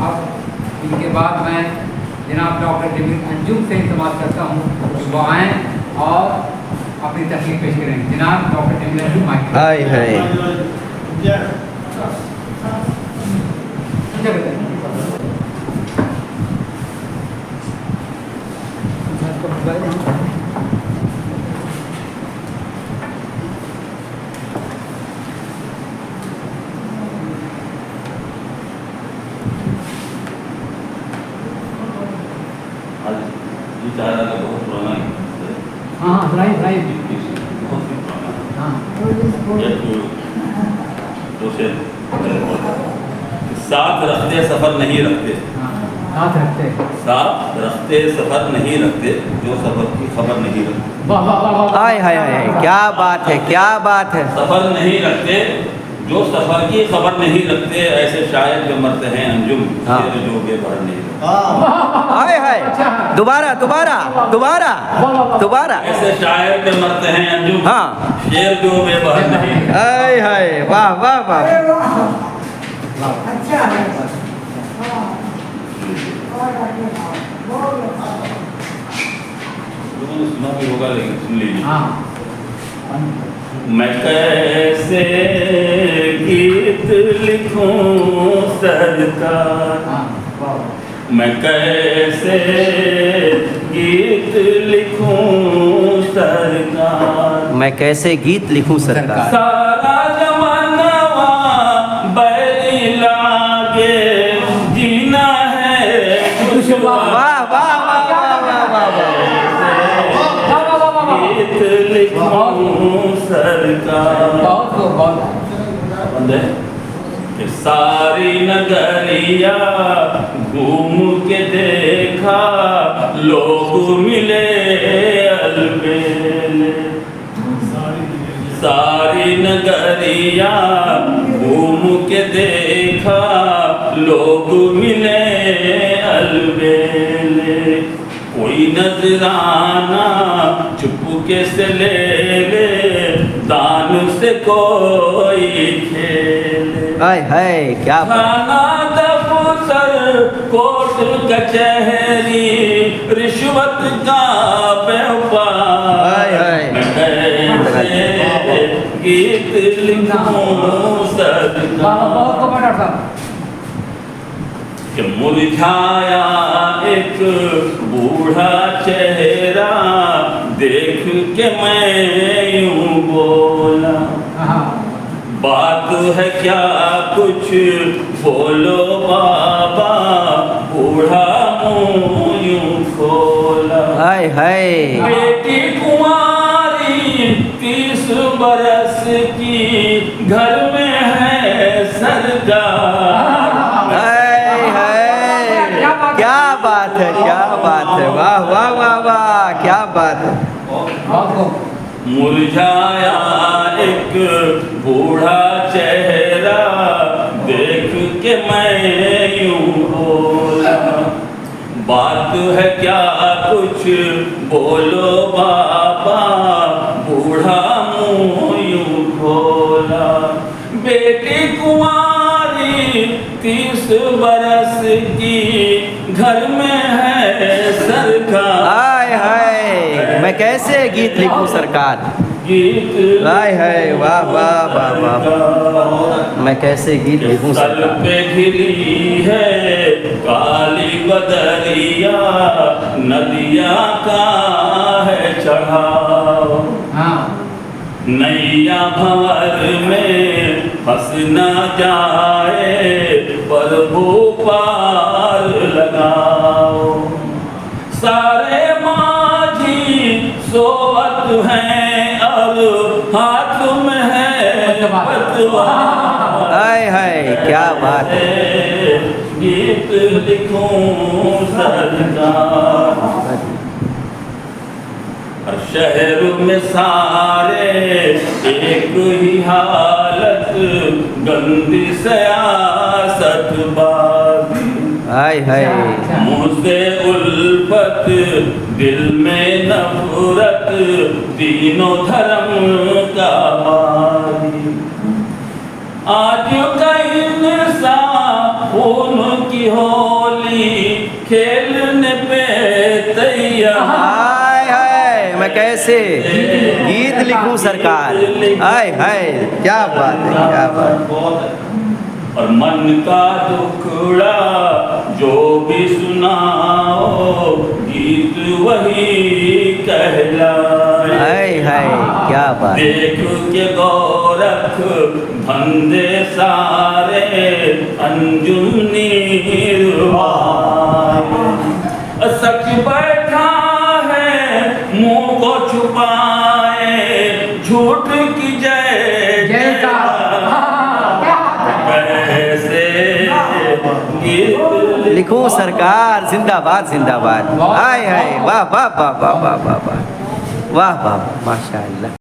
अब इनके बाद मैं जनाब डॉक्टर जमील अंजुम से समाप्त करता हूँ कि वो आएँ और अपनी तकलीफ पेश करें। जनाब डॉक्टर जमील अंजुम आए। हाय हाय बहुत पुराना है। हाँ लाइव बहुत ही पुराना है। हाँ साथ रखते सफर नहीं रखते, साथ रखते साथ रखते सफर नहीं रखते, जो सफर की खबर नहीं रखते। वाह वाह वाह वाह। हाय हाय हाय क्या बात है, क्या बात है। सफर नहीं रखते, जो सफर की खबर नहीं रखते, ऐसे शायर जो मरते हैं अंजुम, हाँ। शेर जो बेबहर नहीं रखते। हाय हाय दोबारा दोबारा दोबारा दोबारा। ऐसे शायर जो मरते हैं अंजुम, हाँ। शेर जो बेबहर नहीं रखते। हाय हाय वाह वाह वाह। अच्छा है। लोगों ने सुना भी होगा, लेकिन सुन लीजिए। हाँ मैं कैसे गीत लिखूं सरकार, मैं कैसे गीत लिखूं सरकार, मैं कैसे गीत लिखूं सरकार। सारा जमाना बैरी लागे, जीना है दुश्वार। वाह वाह वाह वाह वाह वाह। गीत लिखूं सरकार। बंद है कि सारी नगरिया घूम के देखा, लोग मिले अलबेले। सारी नगरिया घूम के देखा, लोग मिले अलबेले। कोई नजराना चुपके से ले ले, दान से कोई खेले। हाय हाय क्या बात। थाना दफ्तर कोर्ट कचहरी, रिश्वत का व्यापार। हाय हाय। मैं कैसे गीत लिखूं सरकार, कि मुरझाया एक बूढ़ा चेहरा देख के मैं यूं बोला, बात है क्या कुछ बोलो बाबा, बूढ़ा मुंह यूं खोला। हाय हाय। बेटी कुंवारी 30 बरस की, घर में है सरकार। क्या बात है, क्या बात है। वाह वाह वाह वाह क्या बात है। मुरझाया एक बूढ़ा चेहरा देख के मैं यूं बोला, बात है क्या कुछ बोलो बाबा, बूढ़ा मुंह यूं खोला। बेटी कुंवारी 30 बरस की, घर में है सरकार। हाय हाय मैं कैसे गीत लिखूं सरकार। गीत हाय हाय वाह वाह वाह वाह। मैं कैसे गीत लिखूं सर सरकार। पे घिरी है काली बदरिया, नदिया का है चढ़ाव। नैया भंवर में फंस न जाए, प्रभु पार लगाओ। सारे माझी सोवत हैं, और हाथ में है पतवार। हाय हाय क्या बात है। गीत लिखूं सरकार, हर शहर में सारे एक ही हालत, गंदी सियासत बाजी। हाय हाय मुँह से उल्फत, दिल में नफरत, तीनों धर्म का बाजी। आज का इंसान फूलों की होली खेलने पे तैयार। हाय हाय, मैं कैसे गीत लिखूं सरकार। हाय हाय, क्या बात है, क्या बात। और मन का दुखड़ा जो भी सुनाओ गीत वही कहलाए। हाय हाय, क्या बात। देख के गोरख धंधे सारे अंजुनी सच बैठा है मुंह को छुपाए झूठ की जय लिखूं सरकार जिंदाबाद जिंदाबाद। हाय हाय, वाह वाह वाह वाह वाह वाह वाह वाह वाह, माशाअल्लाह।